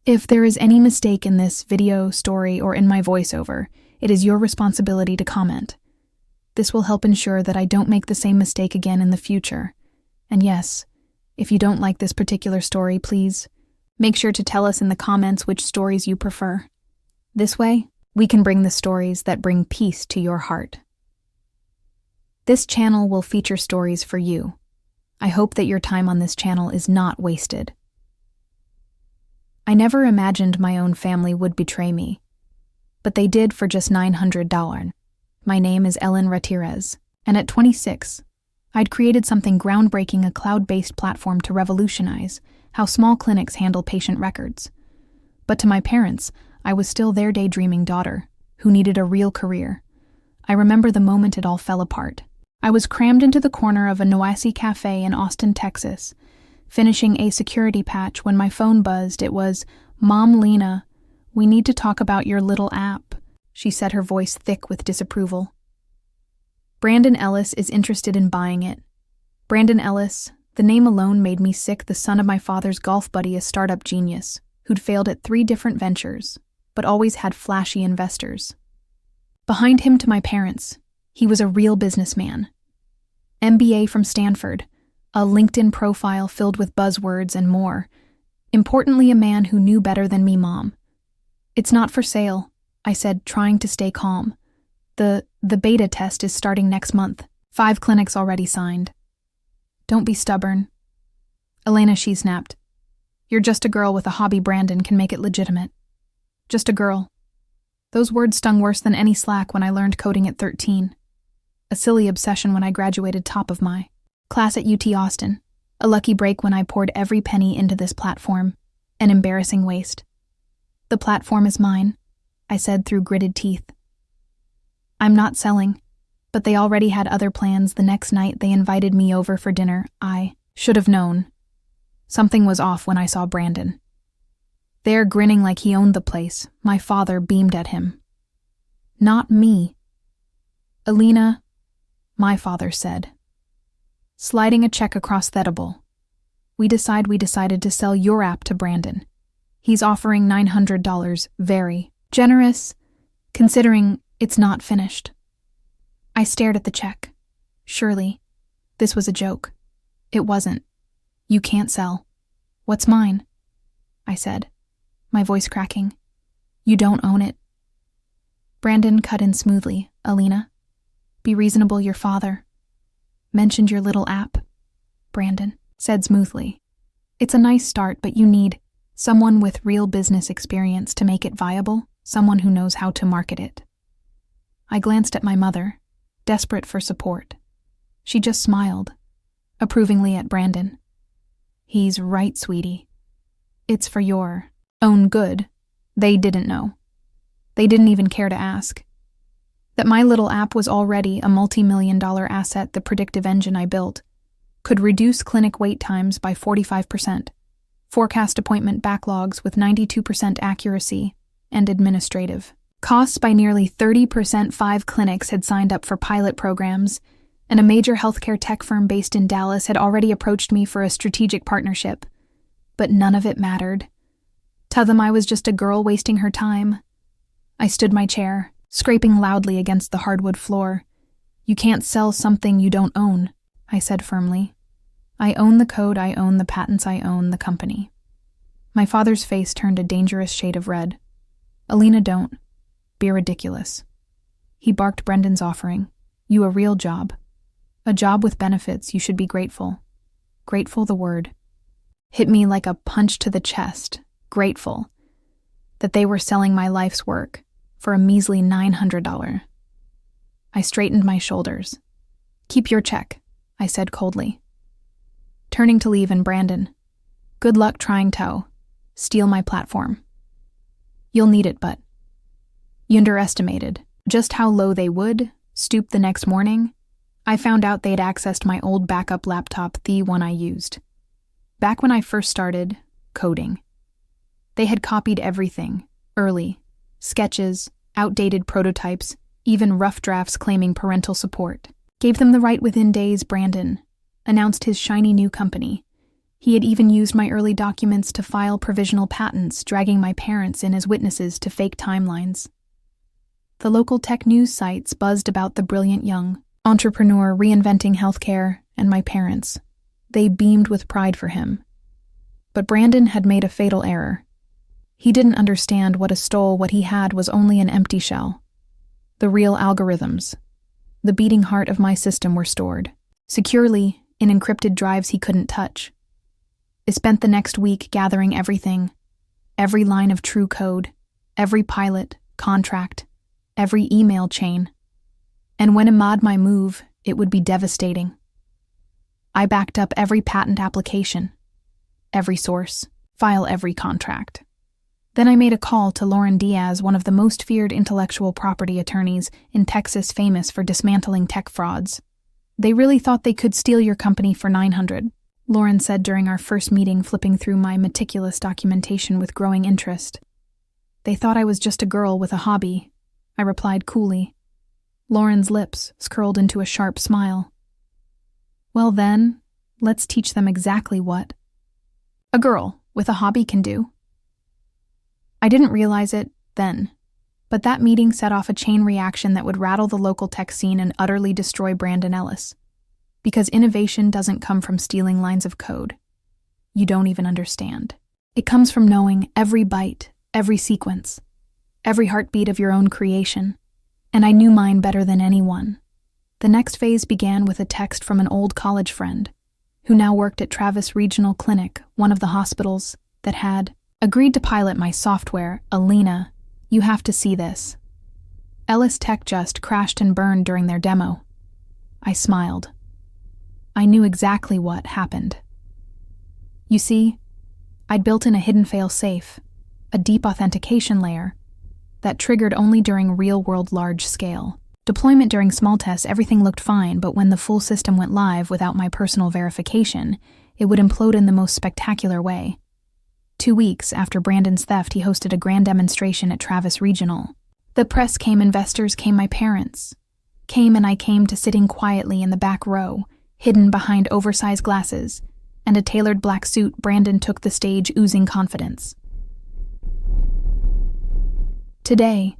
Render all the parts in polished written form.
If there is any mistake in this video, story, or in my voiceover, it is your responsibility to comment. This will help ensure that I don't make the same mistake again in the future. And yes, if you don't like this particular story, please make sure to tell us in the comments which stories you prefer. This way, we can bring the stories that bring peace to your heart. This channel will feature stories for you. I hope that your time on this channel is not wasted. I never imagined my own family would betray me, but they did for just $900. My name is Ellen Ratirez, and at 26, I'd created something groundbreaking, a cloud-based platform to revolutionize how small clinics handle patient records. But to my parents, I was still their daydreaming daughter, who needed a real career. I remember the moment it all fell apart. I was crammed into the corner of a noisy cafe in Austin, Texas, finishing a security patch when my phone buzzed. It was, "Mom, Lena, we need to talk about your little app," she said, her voice thick with disapproval. Brandon Ellis is interested in buying it. Brandon Ellis, the name alone made me sick, the son of my father's golf buddy, a startup genius, who'd failed at 3 different ventures, but always had flashy investors. Behind him, to my parents, he was a real businessman. MBA from Stanford, a LinkedIn profile filled with buzzwords and more. Importantly, a man who knew better than me, Mom. "It's not for sale," I said, trying to stay calm. The beta test is starting next month. 5 clinics already signed. "Don't be stubborn." "Elena," she snapped. "You're just a girl with a hobby. Brandon can make it legitimate." "Just a girl." Those words stung worse than any slack when I learned coding at 13. A silly obsession when I graduated top of my class at UT Austin. A lucky break when I poured every penny into this platform. An embarrassing waste. "The platform is mine," I said through gritted teeth. "I'm not selling," but they already had other plans. The next night they invited me over for dinner. I should have known. Something was off when I saw Brandon. There, grinning like he owned the place, my father beamed at him. "Not me." "Elena," my father said, sliding a check across the table. We decided to sell your app to Brandon. He's offering $900, very generous, considering it's not finished." I stared at the check. Surely, this was a joke. It wasn't. "You can't sell." "What's mine?" I said, my voice cracking. "You don't own it." Brandon cut in smoothly. "Elena, be reasonable. Your father mentioned your little app," Brandon said smoothly. "It's a nice start, but you need someone with real business experience to make it viable, someone who knows how to market it." I glanced at my mother, desperate for support. She just smiled, approvingly at Brandon. "He's right, sweetie. It's for your own good." They didn't know. They didn't even care to ask. That my little app was already a multi-million-dollar asset. The predictive engine I built could reduce clinic wait times by 45%, forecast appointment backlogs with 92% accuracy, and administrative costs by nearly 30%. 5 clinics had signed up for pilot programs, and a major healthcare tech firm based in Dallas had already approached me for a strategic partnership. But none of it mattered. Tell them I was just a girl wasting her time. I stood my chair, scraping loudly against the hardwood floor. "You can't sell something you don't own," I said firmly. "I own the code, I own the patents, I own the company." My father's face turned a dangerous shade of red. "Elena, don't be ridiculous." He barked. "Brendan's offering you a real job. A job with benefits. You should be grateful." Grateful, the word hit me like a punch to the chest. Grateful that they were selling my life's work for a measly $900. I straightened my shoulders. "Keep your check," I said coldly. Turning to leave, and Brandon, "Good luck trying to steal my platform. You'll need it, but..." You underestimated just how low they would stoop. The next morning, I found out they'd accessed my old backup laptop, the one I used back when I first started coding. They had copied everything, early sketches, outdated prototypes, even rough drafts claiming parental support. Gave them the right within days. Brandon announced his shiny new company, He had even used my early documents to file provisional patents, dragging my parents in as witnesses to fake timelines. The local tech news sites buzzed about the brilliant young entrepreneur reinventing healthcare and my parents. They beamed with pride for him. But Brandon had made a fatal error. He didn't understand what he had was only an empty shell. The real algorithms, the beating heart of my system, were stored securely in encrypted drives he couldn't touch. I spent the next week gathering everything, every line of true code, every pilot, contract, every email chain. And when Ahmad my move, it would be devastating. I backed up every patent application, every source, file every contract. Then I made a call to Lauren Diaz, one of the most feared intellectual property attorneys in Texas, famous for dismantling tech frauds. They really thought they could steal your company for $900, Lauren said during our first meeting, flipping through my meticulous documentation with growing interest. They thought I was just a girl with a hobby, I replied coolly. Lauren's lips curled into a sharp smile. Well then, let's teach them exactly what a girl with a hobby can do. I didn't realize it then, but that meeting set off a chain reaction that would rattle the local tech scene and utterly destroy Brandon Ellis. Because innovation doesn't come from stealing lines of code. You don't even understand. It comes from knowing every byte, every sequence, every heartbeat of your own creation. And I knew mine better than anyone. The next phase began with a text from an old college friend, who now worked at Travis Regional Clinic, one of the hospitals that had agreed to pilot my software. Alina, you have to see this. Ellis Tech just crashed and burned during their demo. I smiled. I knew exactly what happened. You see, I'd built in a hidden fail-safe, a deep authentication layer, that triggered only during real-world large-scale deployment. During small tests, everything looked fine, but when the full system went live without my personal verification, it would implode in the most spectacular way. 2 weeks after Brandon's theft, he hosted a grand demonstration at Travis Regional. The press came, investors came, my parents came, and I came to sitting quietly in the back row, hidden behind oversized glasses and a tailored black suit. Brandon took the stage, oozing confidence. Today,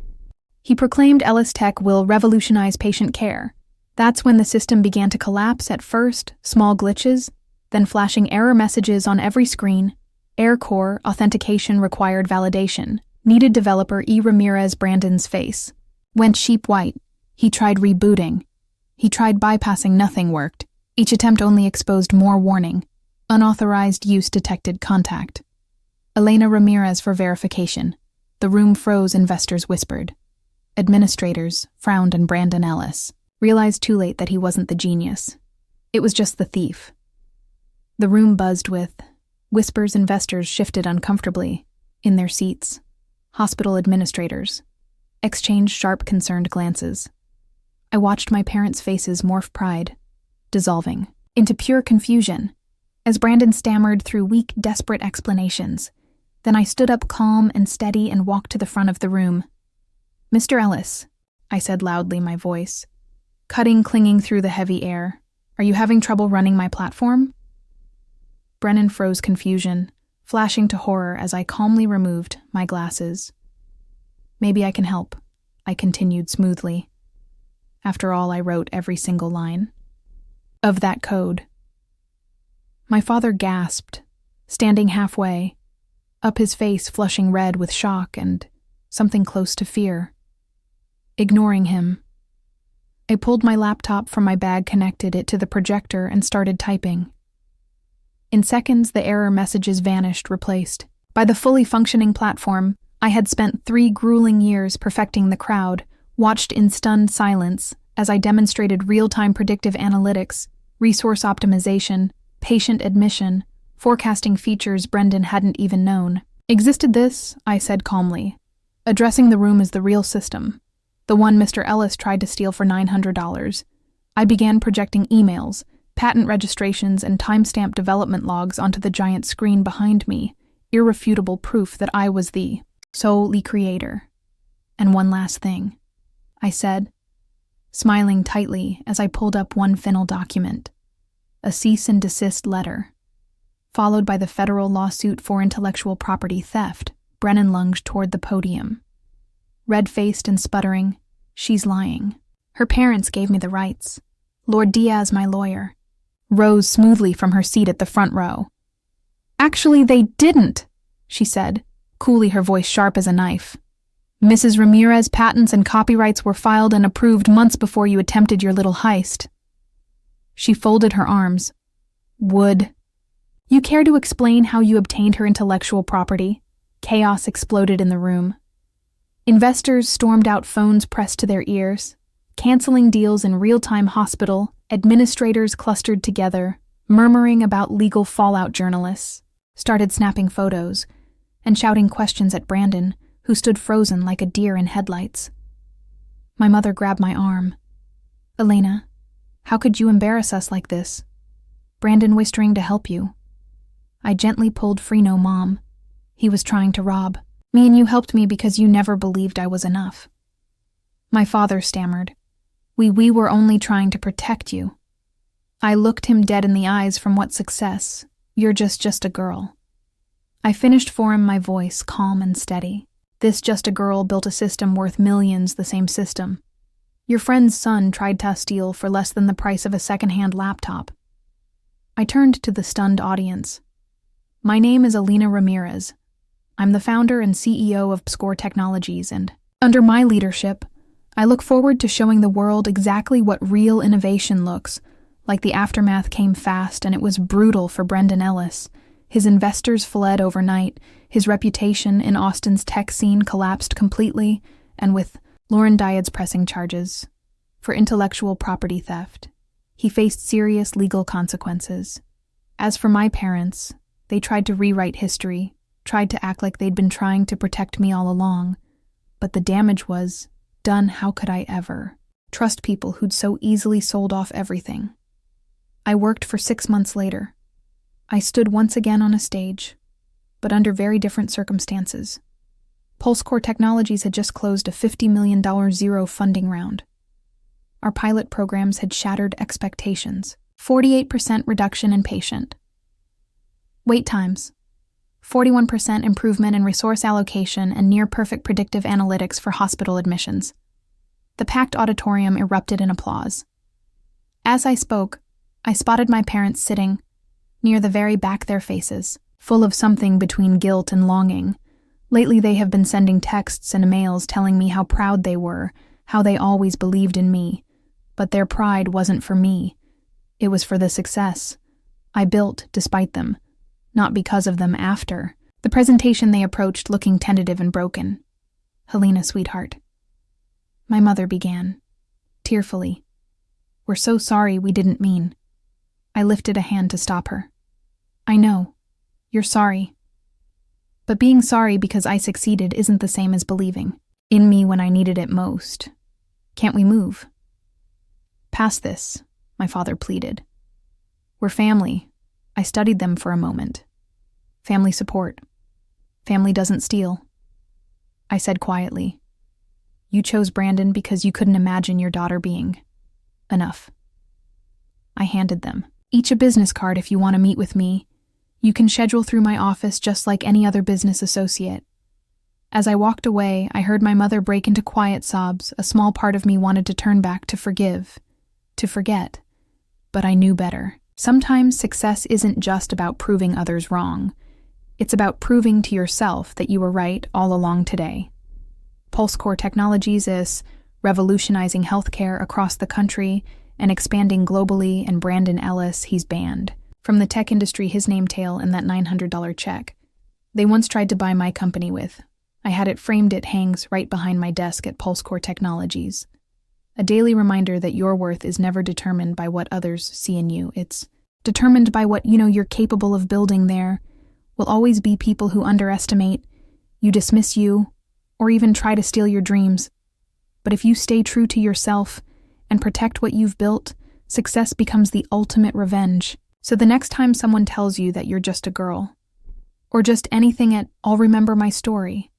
he proclaimed Ellis Tech will revolutionize patient care. That's when the system began to collapse. At first, small glitches, then flashing error messages on every screen. Air core authentication required validation. Needed developer E. Ramirez. Brandon's face went sheep white. He tried rebooting. He tried bypassing. Nothing worked. Each attempt only exposed more warning. Unauthorized use detected. Contact Elena Ramirez for verification. The room froze. Investors whispered. Administrators frowned, and Brandon Ellis realized too late that he wasn't the genius. It was just the thief. The room buzzed with whispers. Investors shifted uncomfortably in their seats. Hospital administrators exchanged sharp, concerned glances. I watched my parents' faces morph, pride dissolving into pure confusion as Brandon stammered through weak, desperate explanations. Then I stood up, calm and steady, and walked to the front of the room. Mr. Ellis, I said loudly, my voice clinging through the heavy air. Are you having trouble running my platform? Brennan froze, confusion flashing to horror as I calmly removed my glasses. Maybe I can help, I continued smoothly. After all, I wrote every single line of that code. My father gasped, standing halfway, up his face flushing red with shock and something close to fear. Ignoring him, I pulled my laptop from my bag, connected it to the projector, and started typing. In seconds, the error messages vanished, replaced by the fully functioning platform. I had spent 3 grueling years perfecting. The crowd watched in stunned silence as I demonstrated real-time predictive analytics, resource optimization, patient admission, forecasting features Brendan hadn't even known existed. This, I said calmly, addressing the room as the real system, the one Mr. Ellis tried to steal for $900. I began projecting emails, patent registrations, and timestamp development logs onto the giant screen behind me, irrefutable proof that I was the sole creator. And one last thing, I said, smiling tightly as I pulled up one final document, a cease and desist letter. followed by the federal lawsuit for intellectual property theft. Brennan lunged toward the podium. Red-faced and sputtering, "She's lying. Her parents gave me the rights. Lord Diaz, my lawyer," rose smoothly from her seat at the front row. "Actually, they didn't," she said, coolly, her voice sharp as a knife. "Mrs. Ramirez, patents and copyrights were filed and approved months before you attempted your little heist." She folded her arms. "Would you care to explain how you obtained her intellectual property?" Chaos exploded in the room. Investors stormed out, phones pressed to their ears, canceling deals in real-time. Hospital administrators clustered together, murmuring about legal fallout. Journalists started snapping photos and shouting questions at Brandon, who stood frozen like a deer in headlights. My mother grabbed my arm. "Elena, how could you embarrass us like this? Brandon was trying to help you." I gently pulled free. "No, Mom. He was trying to rob me, and you helped me because you never believed I was enough." My father stammered. We were only trying to protect you." I looked him dead in the eyes. "From what success? You're just a girl." I finished for him, my voice calm and steady. "This just a girl built a system worth millions, the same system. Your friend's son tried to steal for less than the price of a second-hand laptop." I turned to the stunned audience. "My name is Elena Ramirez. I'm the founder and CEO of Score Technologies, and under my leadership, I look forward to showing the world exactly what real innovation looks like." The aftermath came fast, and it was brutal for Brendan Ellis. His investors fled overnight, his reputation in Austin's tech scene collapsed completely, and with Lauren Diaz pressing charges for intellectual property theft, he faced serious legal consequences. As for my parents, they tried to rewrite history, tried to act like they'd been trying to protect me all along, but the damage was done. How could I ever trust people who'd so easily sold off everything? I worked for 6 months later. I stood once again on a stage, but under very different circumstances. Score Technologies had just closed a $50 million zero funding round. Our pilot programs had shattered expectations. 48% reduction in patient wait times, 41% improvement in resource allocation, and near-perfect predictive analytics for hospital admissions. The packed auditorium erupted in applause. As I spoke, I spotted my parents sitting near the very back, their faces full of something between guilt and longing. Lately they have been sending texts and emails telling me how proud they were, how they always believed in me. But their pride wasn't for me. It was for the success I built despite them, not because of them. After the presentation, they approached, looking tentative and broken. "Helena, sweetheart," my mother began, tearfully. "We're so sorry, we didn't mean." I lifted a hand to stop her. "I know. You're sorry. But being sorry because I succeeded isn't the same as believing in me when I needed it most. Can't we move past this?" my father pleaded. "We're family." I studied them for a moment. "Family support. Family doesn't steal." I said quietly, "You chose Brandon because you couldn't imagine your daughter being enough." I handed them each a business card. "If you want to meet with me, you can schedule through my office just like any other business associate." As I walked away, I heard my mother break into quiet sobs. A small part of me wanted to turn back, to forgive, to forget. But I knew better. Sometimes success isn't just about proving others wrong. It's about proving to yourself that you were right all along. Today, Score Technologies is revolutionizing healthcare across the country and expanding globally, and Brandon Ellis, he's banned from the tech industry. His name tail and that $900 check they once tried to buy my company with. I had it framed. It hangs right behind my desk at Score Technologies. A daily reminder that your worth is never determined by what others see in you. It's determined by what you're capable of building. There will always be people who underestimate you, dismiss you, or even try to steal your dreams. But if you stay true to yourself and protect what you've built, success becomes the ultimate revenge. So the next time someone tells you that you're just a girl, or just anything at all, remember my story.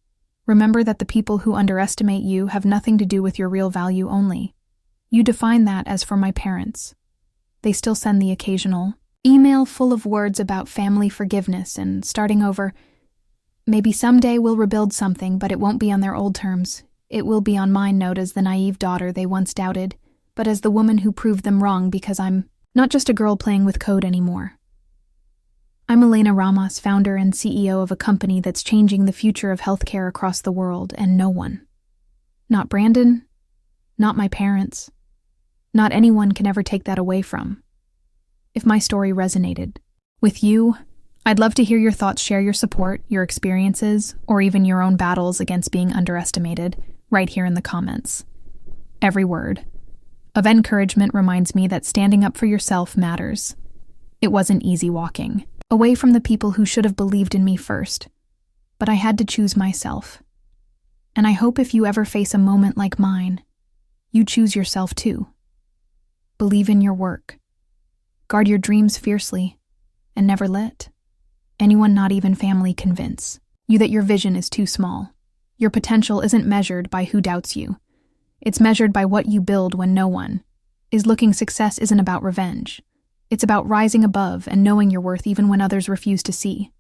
Remember that the people who underestimate you have nothing to do with your real value only. You define that. As for my parents, they still send the occasional email full of words about family forgiveness and starting over. Maybe someday we'll rebuild something, but it won't be on their old terms. It will be on mine, not as the naive daughter they once doubted, but as the woman who proved them wrong, because I'm not just a girl playing with code anymore. I'm Elena Ramos, founder and CEO of a company that's changing the future of healthcare across the world, and no one, not Brandon, not my parents, not anyone can ever take that away from. If my story resonated with you, I'd love to hear your thoughts, share your support, your experiences, or even your own battles against being underestimated right here in the comments. Every word of encouragement reminds me that standing up for yourself matters. It wasn't easy walking away from the people who should have believed in me first, but I had to choose myself. And I hope if you ever face a moment like mine, you choose yourself too. Believe in your work. Guard your dreams fiercely, and never let anyone, not even family, convince you that your vision is too small. Your potential isn't measured by who doubts you. It's measured by what you build when no one is looking. Success isn't about revenge. It's about rising above and knowing your worth even when others refuse to see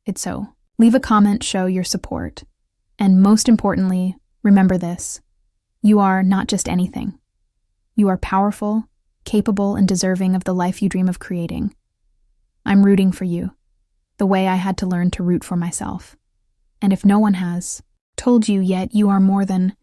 it. So, leave a comment, show your support. And most importantly, remember this. You are not just anything. You are powerful, capable, and deserving of the life you dream of creating. I'm rooting for you, the way I had to learn to root for myself. And if no one has told you yet, you are more than